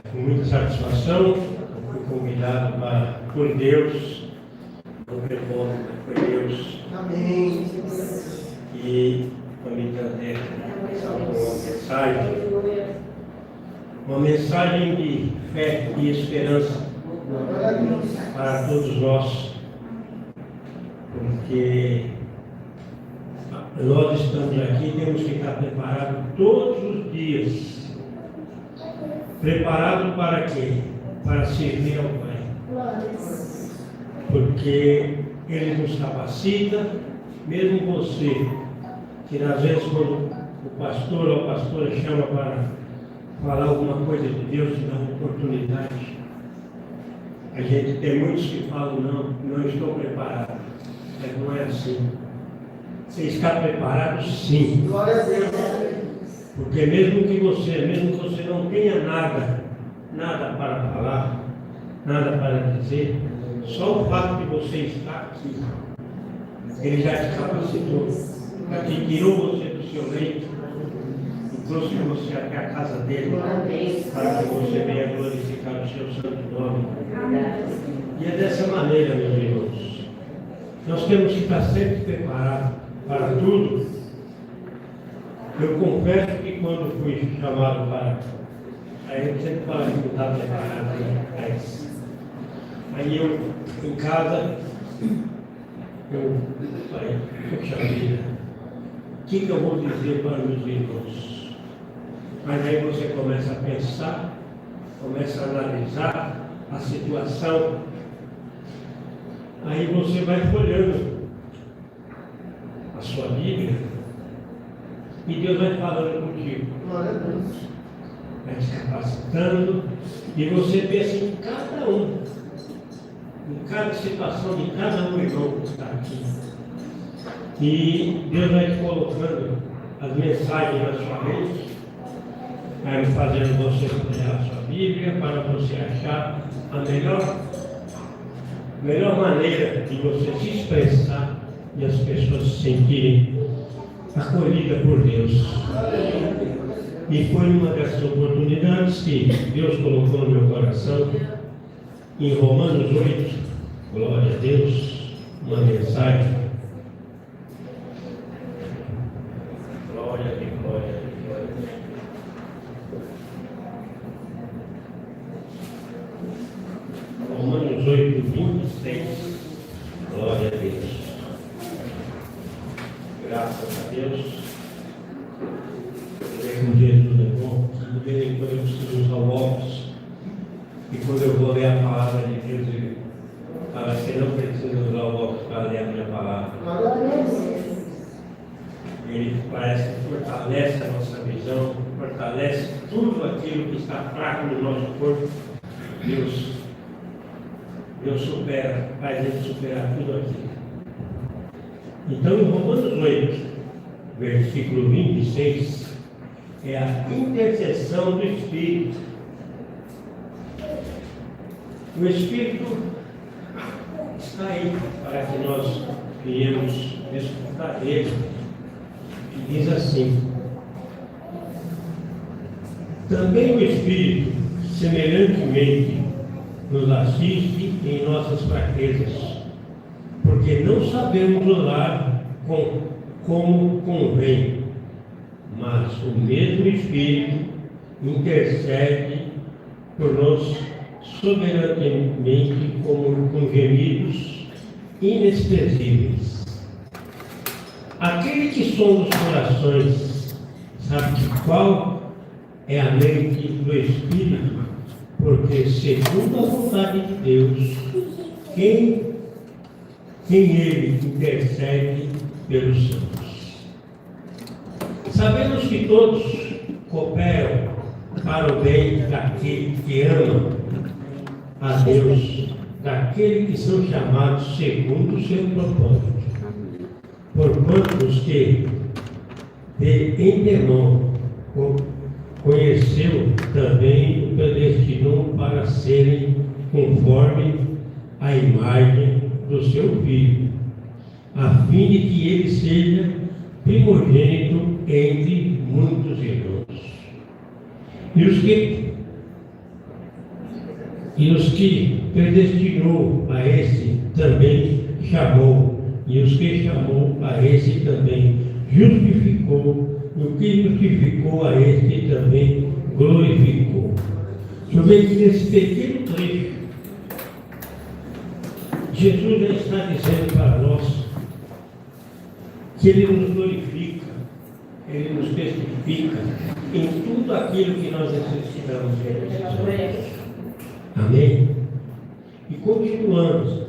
Com muita satisfação, fui convidado por Deus, não foi Deus. Amém. E me trazer uma mensagem de fé e esperança para todos nós, porque nós estamos aqui, temos que estar preparados todos os dias. Preparado para quê? Para servir ao Pai. Porque Ele nos capacita, mesmo você, que às vezes quando o pastor ou a pastora chama para falar alguma coisa de Deus, te dá uma oportunidade. A gente tem muitos que falam, não estou preparado. Mas não é assim. Você está preparado, sim. Glória a Deus. Porque mesmo que você não tenha nada para falar, nada para dizer, só o fato de você estar aqui, Ele já te capacitou, já te tirou você do seu leito e trouxe você até a casa dele, para que você venha glorificar o seu santo nome. E é dessa maneira, meus irmãos, nós temos que estar sempre preparados para tudo. Eu confesso que quando fui chamado para... Aí eu sempre falo que não estava preparado, mas... Aí eu, em casa, eu falei, poxa vida, o que eu vou dizer para meus irmãos? Mas aí você começa a pensar, começa a analisar a situação, aí você vai folhando a sua Bíblia, e Deus vai falando contigo. Glória a Deus. Vai te capacitando. E você pensa em cada um. Em cada situação de cada um irmão que está aqui. E Deus vai te colocando as mensagens na sua mente. Vai fazendo você folhear a sua Bíblia para você achar a melhor maneira de você se expressar e as pessoas se sentirem acolhida por Deus. E foi uma dessas oportunidades que Deus colocou no meu coração, em Romanos 8, glória a Deus, uma mensagem. Glória a Deus, glória a Deus, glória a Deus. Romanos 8, 26, glória a Deus. Graças a Deus. Como Jesus é bom, de vez em quando eu preciso usar o óculos. E quando eu vou ler a palavra de Deus, ele fala que não precisa usar o óculos para ler a minha palavra. Ele parece que fortalece a nossa visão, fortalece tudo aquilo que está fraco no nosso corpo. Deus supera, faz ele superar tudo aquilo. Então, em Romanos 8, versículo 26, é a intercessão do Espírito. O Espírito está aí para que nós venhamos escutar dele. E diz assim: também o Espírito, semelhantemente, nos assiste em nossas fraquezas, porque não sabemos orar como convém, mas o mesmo Espírito intercede por nós soberanamente com gemidos inexpressíveis. Aquele que sonda os corações sabe qual é a mente do Espírito, porque segundo a vontade de Deus, quem ele intercede pelos santos. Sabemos que todos cooperam para o bem daquele que ama a Deus, daqueles que são chamados segundo o seu propósito. Porquanto os que de antemão conheceu, também o predestinou para serem conforme a imagem do seu Filho, a fim de que ele seja primogênito entre muitos irmãos. E os que E os que predestinou a esse também chamou. E os que chamou a esse também justificou. E o que justificou a esse também glorificou. Deixa eu ver aqui nesse pequeno trecho. Jesus já está dizendo para nós que Ele nos glorifica, Ele nos testifica em tudo aquilo que nós necessitamos realizar. Amém? E continuamos.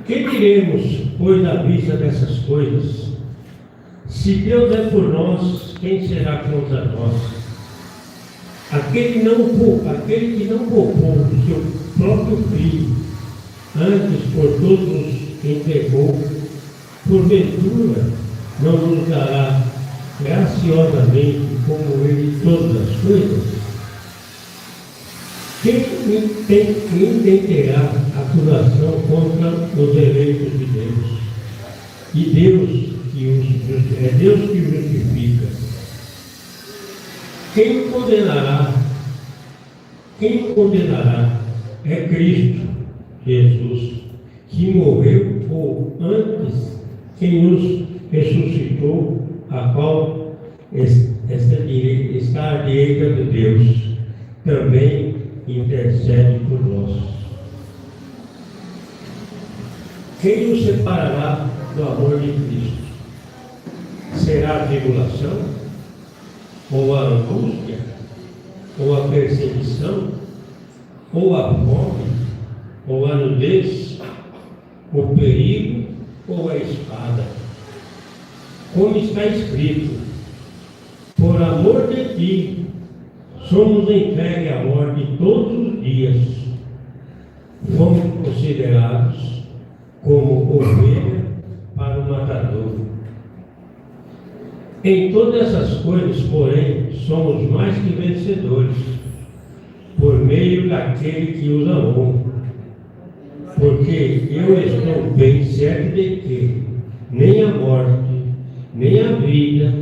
Que diremos, pois, à vista dessas coisas? Se Deus é por nós, quem será contra nós? Aquele que não poupou o seu próprio filho, antes por todos nos entregou, porventura não nos dará graciosamente como Ele todas as coisas? Quem intentará acusação contra os eleitos de Deus? E é Deus que justifica. Quem condenará é Cristo Jesus, que morreu, ou antes, quem nos ressuscitou, a qual está à direita de Deus, também intercede por nós. Quem nos separará do amor de Cristo? Será a tribulação? Ou a angústia? Ou a perseguição? Ou a fome? Ou a nudez? O perigo? Ou a espada? Como está escrito: por amor de ti, somos entregues à morte todos os dias. Fomos considerados como ovelha para o matador. Em todas essas coisas, porém, somos mais que vencedores, por meio daquele que os amou. Porque eu estou bem certo de que nem a morte, nem a vida,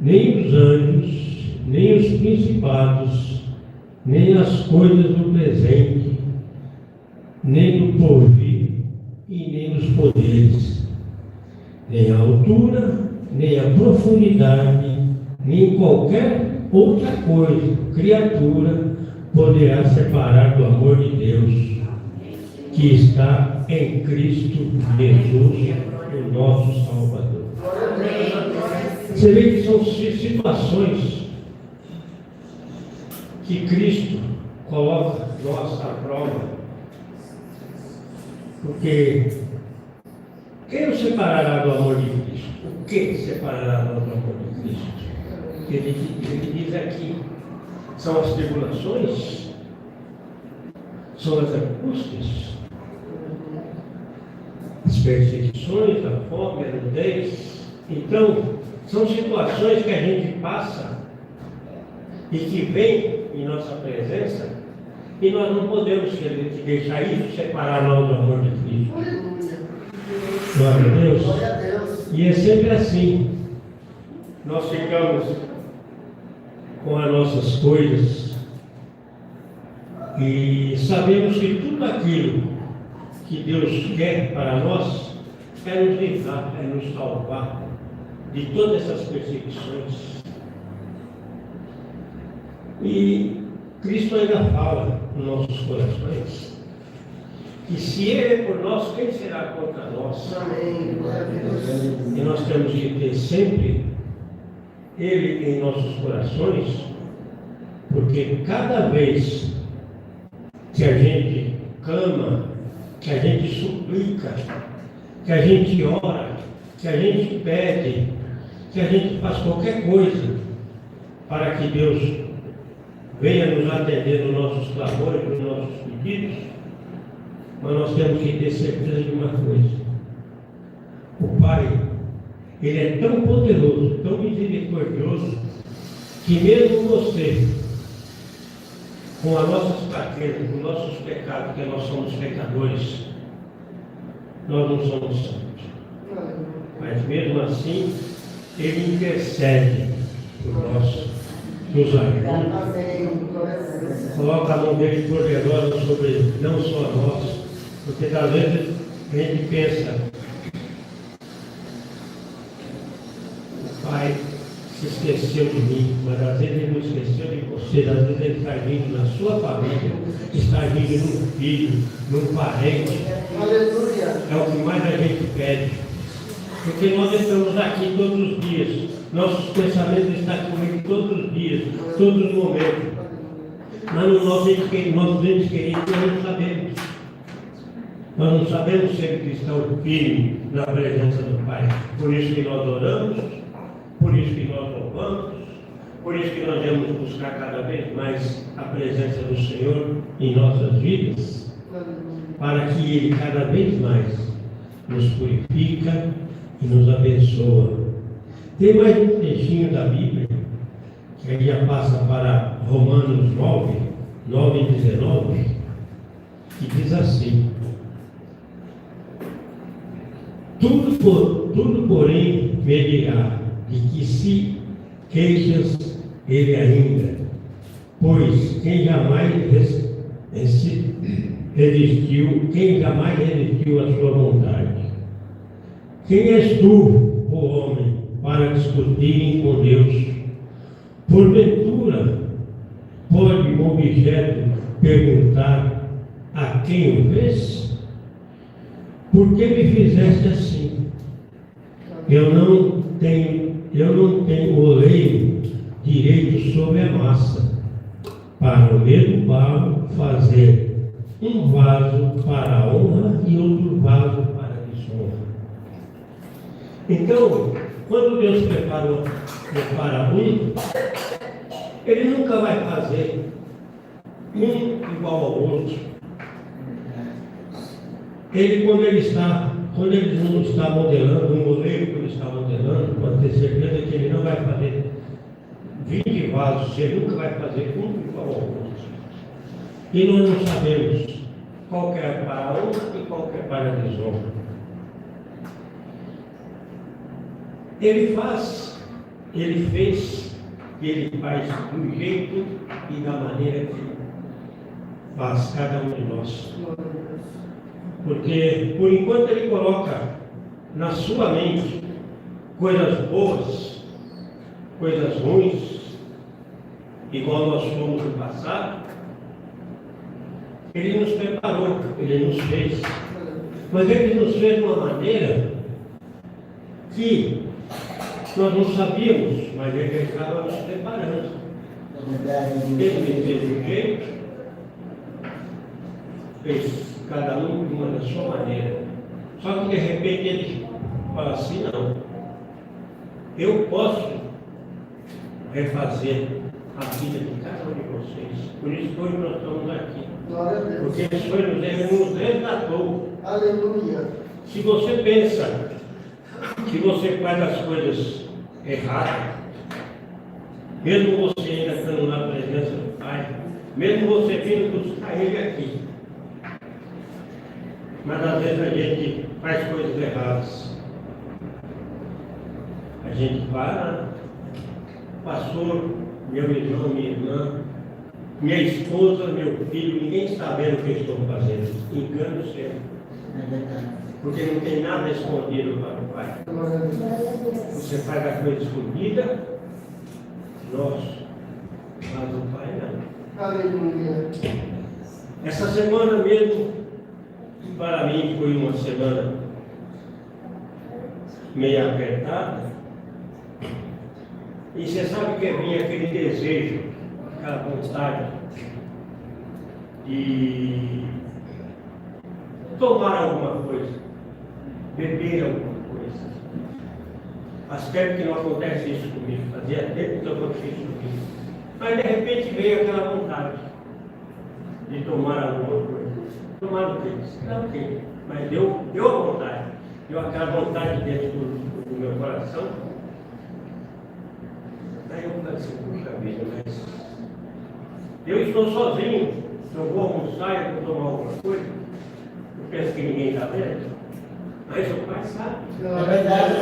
nem os anjos, nem os principados, nem as coisas do presente, nem do porvir, e nem os poderes, nem a altura, nem a profundidade, nem qualquer outra coisa, criatura, poderá separar do amor de Deus, que está em Cristo Jesus, o nosso Salvador. Você vê que são situações que Cristo coloca nós à prova. Porque quem nos separará do amor de Cristo? O que separará do amor de Cristo? Ele diz aqui, são as tribulações, são as angústias, as perseguições, a fome, a nudez. Então, são situações que a gente passa e que vem em nossa presença, e nós não podemos deixar isso separar nós do amor de Cristo. Glória a Deus. Glória a Deus. E é sempre assim. Nós ficamos com as nossas coisas e sabemos que tudo aquilo que Deus quer para nós é nos livrar, é nos salvar de todas essas perseguições. E Cristo ainda fala nos nossos corações que se Ele é por nós, quem será contra nós? Amém. E nós temos que ter sempre Ele em nossos corações, porque cada vez que a gente clama, que a gente suplica, que a gente ora, que a gente pede, que a gente faz qualquer coisa para que Deus venha nos atender nos nossos clamores, nos nossos pedidos, mas nós temos que ter certeza de uma coisa: o Pai, Ele é tão poderoso, tão misericordioso, que mesmo você, com as nossas fraquezas, com os nossos pecados, porque nós somos pecadores, nós não somos santos, mas mesmo assim, Ele intercede por nós, nos ajuda, Coloca a mão dele poderosa sobre não só nós, porque às vezes a gente pensa, o Pai se esqueceu de mim, mas às vezes ele não esqueceu de você, às vezes ele está agindo na sua família, está agindo num filho, num parente. Aleluia. É o que mais a gente pede. Porque nós estamos aqui todos os dias. Nossos pensamentos estão comigo todos os dias, todos os momentos. Mas nós entes queridos, nós não sabemos. Nós não sabemos ser cristão firme na presença do Pai. Por isso que nós oramos, por isso que nós louvamos, por isso que nós vamos buscar cada vez mais a presença do Senhor em nossas vidas, para que Ele cada vez mais nos purifica e nos abençoa. Tem mais um trechinho da Bíblia, que aí já passa para Romanos 9 e 19, que diz assim: Tudo, porém, me dirá de que se queixas ele ainda, pois quem jamais resistiu à sua vontade? Quem és tu, ó homem, para discutirem com Deus? Porventura, pode um objeto perguntar a quem o fez? Por que me fizeste assim? Eu não tenho oleiro direito sobre a massa, para o mesmo barro fazer um vaso para a honra e outro vaso para a desonra. Então, quando Deus prepara um, Ele nunca vai fazer um igual ao outro. Ele, quando ele não está modelando, um oleiro que ele está modelando, pode ter certeza que ele não vai fazer 20 vasos, ele nunca vai fazer um igual ao outro. E nós não sabemos qual que é para a honra e qual que é para a desonra. Ele fez, ele faz do jeito e da maneira que faz cada um de nós. Porque, por enquanto, ele coloca na sua mente coisas boas, coisas ruins, igual nós fomos no passado, ele nos preparou, ele nos fez. Mas ele nos fez de uma maneira que nós não sabíamos, mas ele estava nos preparando. Ele me fez um jeito, fez cada um de uma da sua maneira. Só que de repente ele fala assim: não, eu posso refazer a vida de cada um de vocês. Por isso que hoje nós estamos aqui. Glória a Deus. Porque ele nos resgatou. Aleluia. Se você pensa que você faz as coisas erradas, mesmo você ainda estando na presença do Pai, mesmo você vindo buscar Ele aqui, mas às vezes a gente faz coisas erradas. A gente para, pastor, meu irmão, minha irmã, minha esposa, meu filho, ninguém está vendo o que eu estou fazendo. Engano sempre. Porque não tem nada escondido para o Pai. Você faz a coisa escondida, nossa, mas o Pai não. Aleluia. Essa semana mesmo, para mim, foi uma semana meio apertada. E você sabe que vinha aquele desejo, aquela vontade de tomar alguma coisa, beber alguma coisa. Faz tempo que não acontece isso comigo, fazia tempo que não acontecia isso comigo. Mas de repente veio aquela vontade de tomar alguma coisa. Tomar o quê? Não tem, mas deu a vontade. Deu aquela vontade dentro do meu coração. Aí eu falei assim: puxa vida, mas eu estou sozinho, eu vou almoçar, eu vou tomar alguma coisa, eu penso que ninguém está vendo, mas o Pai sabe. É verdade.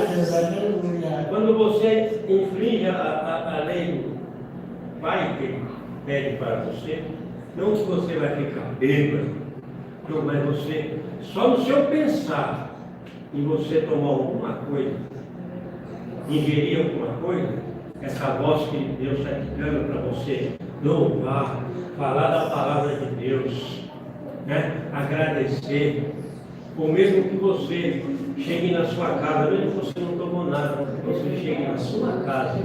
Quando você infringe a lei do Pai que ele pede para você, Não que você vai ficar bêbado, não, mas você, só no seu pensar em você tomar alguma coisa, ingerir alguma coisa, essa voz que Deus está te dando para você louvar, falar da palavra de Deus, né? Agradecer, ou mesmo que você chegue na sua casa, mesmo que você não tomou nada, que você chegue na sua casa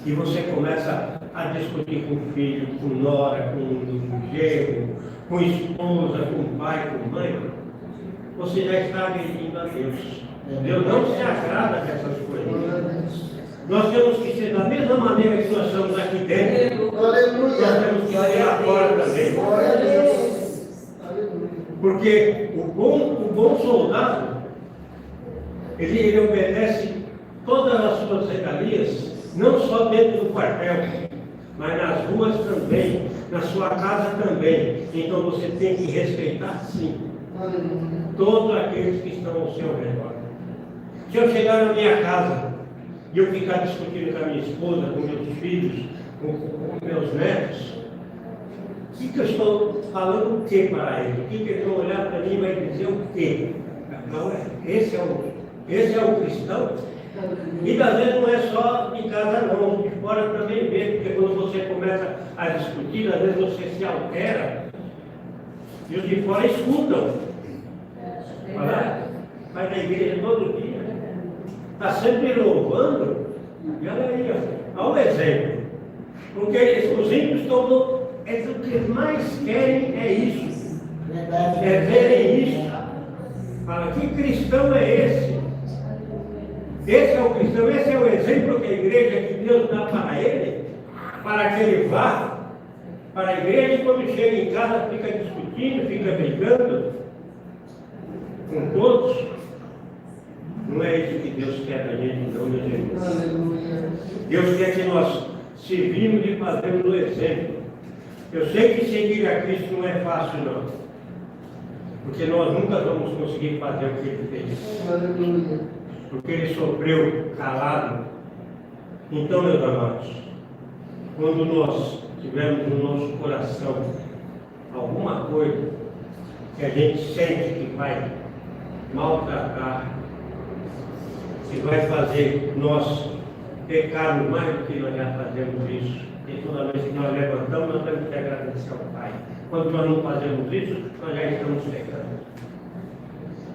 e você começa a discutir com o filho, com nora, com genro, com esposa, com pai, com mãe, você já está agredindo a Deus. Deus não se agrada dessas coisas. Nós temos que ser da mesma maneira que nós estamos aqui dentro, nós temos que ser lá fora também. Porque o bom soldado, ele obedece todas as suas regalias, não só dentro do quartel, mas nas ruas também, na sua casa também. Então você tem que respeitar sim todos aqueles que estão ao seu redor. Se eu chegar na minha casa e eu ficar discutindo com a minha esposa, com meus filhos, com meus netos, o que eu estou falando o que para eles? O que eles vão olhar para mim e vai dizer o quê? Não, esse é o cristão? E às vezes não é só de casa não, de fora também vê, porque quando você começa a discutir, às vezes você se altera e os de fora escutam. Vai na igreja todo dia, está sempre louvando, e olha aí, olha o exemplo. Porque os ímpios todos, o que mais querem é isso, é verem isso. Fala, que cristão é esse? Esse é o cristão, esse é o exemplo que a igreja, que Deus dá para ele, para que ele vá para a igreja e quando chega em casa fica discutindo, fica brigando com todos. Não é isso que Deus quer da gente, não, meus irmãos. Deus quer que nós servimos e fazemos o exemplo. Eu sei que seguir a Cristo não é fácil, não. Porque nós nunca vamos conseguir fazer o que Ele fez. Porque Ele sofreu calado. Então, meus amados, quando nós tivermos no nosso coração alguma coisa que a gente sente que vai maltratar, que vai fazer nós pecarmos mais do que nós já fazemos isso, e toda vez que nós levantamos, nós temos que agradecer ao Pai. Quando nós não fazemos isso, nós já estamos pecando.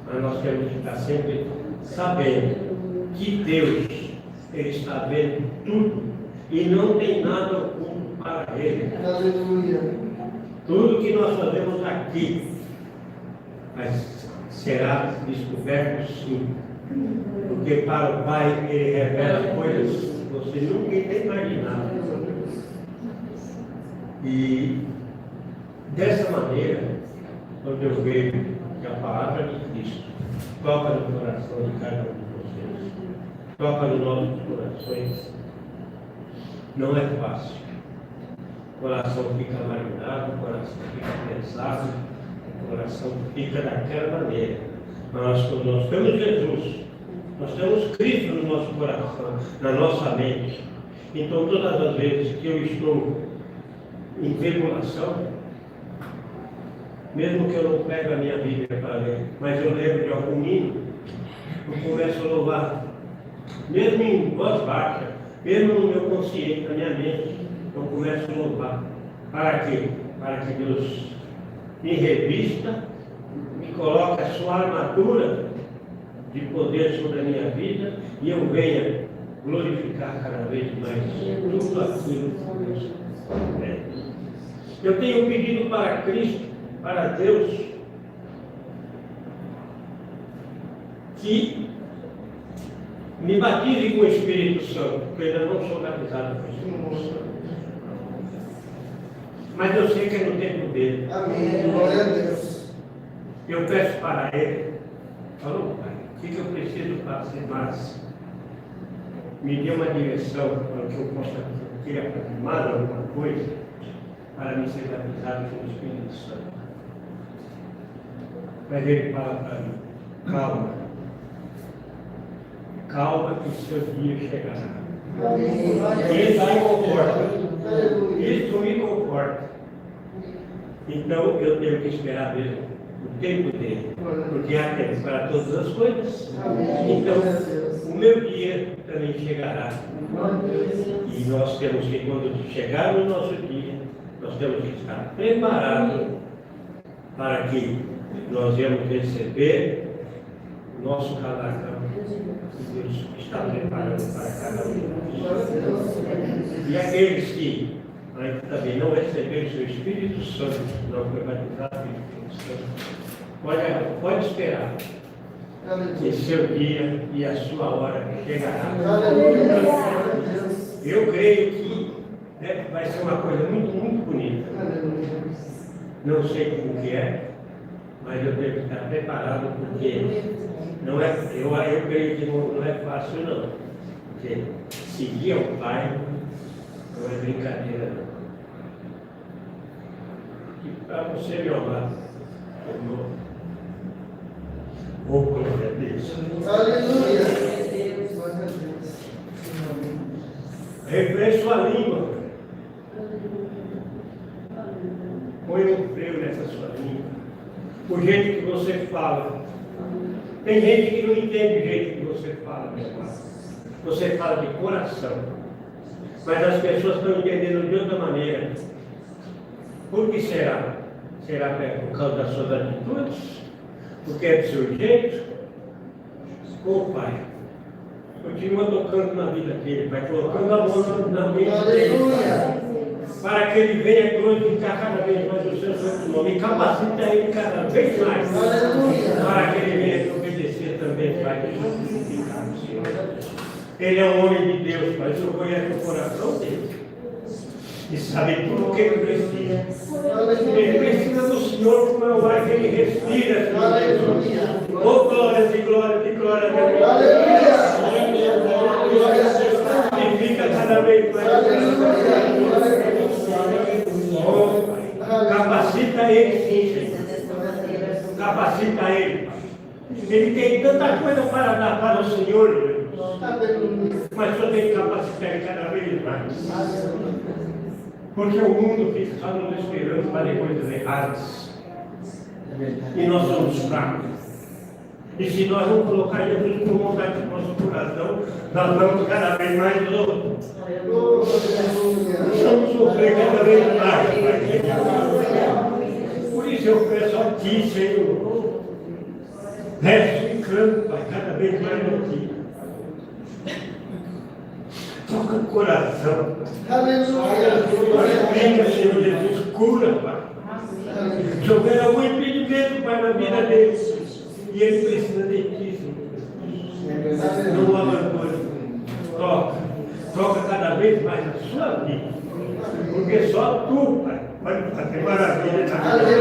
Mas nós temos que estar sempre sabendo que Deus, Ele está vendo tudo e não tem nada oculto para Ele. Tudo que nós fazemos aqui será descoberto sim. Porque para o Pai Ele revela coisas que você nunca tem imaginado. E dessa maneira, quando eu vejo que a palavra de Cristo toca no coração de cada um de vocês, toca nos nossos corações, não é fácil. O coração fica marinado, o coração fica pesado, o coração fica daquela maneira. Mas quando nós temos Jesus, nós temos Cristo no nosso coração, na nossa mente. Então, todas as vezes que eu estou em tribulação, mesmo que eu não pegue a minha Bíblia para ler, mas eu lembro de algum hino, eu começo a louvar, mesmo em voz baixa, mesmo no meu consciente, na minha mente, eu começo a louvar. Para quê? Para que Deus me revista, me coloque a sua armadura de poder sobre a minha vida e eu venha glorificar cada vez mais tudo aquilo que Deus é. Eu tenho pedido para Cristo, para Deus, que me batize com o Espírito Santo, porque eu ainda não sou batizado com o Espírito Santo. Mas eu sei que é no tempo dele. Amém. Glória a Deus. Eu peço para ele, falou, Pai, o que eu preciso fazer mais? Me dê uma direção para que eu possa ter afirmado alguma coisa para me ser batizado com o Espírito Santo. Mas ele fala para mim, calma, calma que o seu dia chegará. Amém. Isso me conforta. Isso me conforta. Então eu tenho que esperar mesmo o tempo dele, porque há tempo para todas as coisas. Então o meu dia também chegará. E nós temos que, quando chegar no nosso dia, nós temos que estar preparados para que nós venhamos receber o nosso galardão que Deus está preparando para cada um de nós. E aqueles que ainda também não receberam o seu Espírito Santo, não foi batizado pelo Espírito Santo, pode esperar que seu dia e a sua hora chegará. Eu creio que vai ser uma coisa muito, muito bonita. Não sei como que é, mas eu devo estar preparado, porque não é, eu creio que não é fácil não. Porque seguir ao Pai não é brincadeira não. E para você, meu amado, oh, glória a Deus. Aleluia. Refreie sua língua. Põe um freio nessa sua língua. O jeito que você fala. Tem gente que não entende o jeito que você fala, meu irmão. Você fala de coração. Mas as pessoas estão entendendo de outra maneira. Por que será? Será por causa das suas atitudes? Porque é do seu jeito? Ô Pai, continua tocando na vida dele, Pai, colocando a mão na mente dele, Pai, para que ele venha glorificar cada vez mais o seu santo nome e capacita ele cada vez mais, para que ele venha obedecer também, Pai, e glorificar o Senhor. Ele é um homem de Deus, Pai, o Senhor conhece o coração dele e sabe tudo o que ele precisa. Ele precisa do Senhor como é o ar que ele respira. Oh, glória de glória de glória. E fica cada vez mais. Oh, Pai, capacita ele, sim, Senhor. Capacita ele. Ele tem tanta coisa para dar para o Senhor, Deus. Mas só tem que capacitar ele cada vez mais. Porque o mundo fica só nos esperando para coisas erradas. E nós somos fracos. E se nós não colocar Jesus por vontade do nosso coração, nós vamos cada vez mais loucos. Vamos sofrer cada vez mais. Por isso eu peço a Ti, Senhor, ressuscitando, Pai, cada vez mais a Ti. Toca o coração. Glorifica, Senhor Jesus, cura, Pai. Se houver algum impedimento, Pai, na vida dele, e ele precisa de Ti, Senhor. Não abandone. Toca cada vez mais a sua vida. Porque só Tu, Pai, pode fazer maravilha na vida.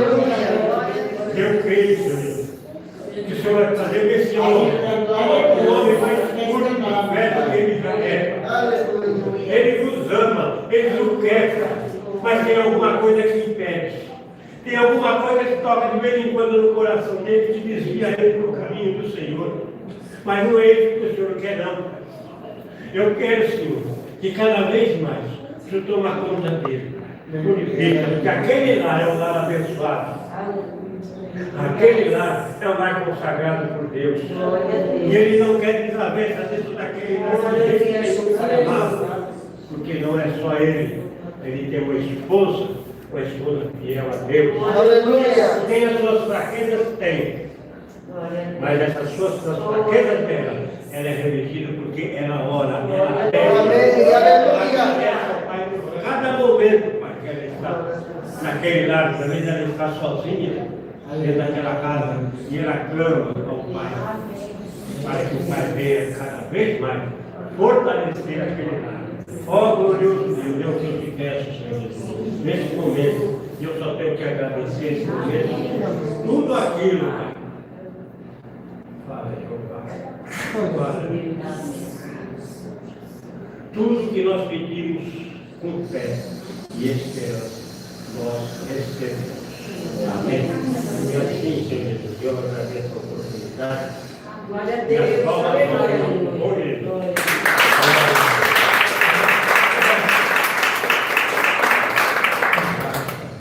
Eu creio, Senhor, que o Senhor vai fazer desse homem o homem mais puro e velho que ele já é. Ele nos ama, ele nos quer, mas tem alguma coisa que impede. Tem alguma coisa que toca de vez em quando no coração dele, que desvia ele para o caminho do Senhor. Mas não é isso que o Senhor quer, não. Eu quero, Senhor, que cada vez mais o Senhor toma conta dele. Purifica, porque aquele lá é um lar abençoado. Aquele lá é um lar consagrado por Deus. E ele não quer desavença dentro daquele lar porque não é só ele. Ele tem uma esposa fiel a Deus. Aleluia. Tem as suas fraquezas? Tem. Mas essas suas fraquezas dela, ela é revertida porque ela ora, ela pede. Pai, cada momento, Pai, que ela está naquele lar, também ela está sozinha, dentro daquela casa, e ela clama ao Pai, para que o Pai venha cada vez mais fortalecer aquele lar. Ó glorioso Deus, eu te peço, Senhor Jesus, nesse momento, eu só tenho que agradecer esse momento, tudo aquilo, Pai. Fala, Pai. Tudo que nós pedimos com fé e esperança, nós recebemos. Amém. E assim, Senhor Jesus, eu agradeço a oportunidade. Glória a Deus. Glória a Deus.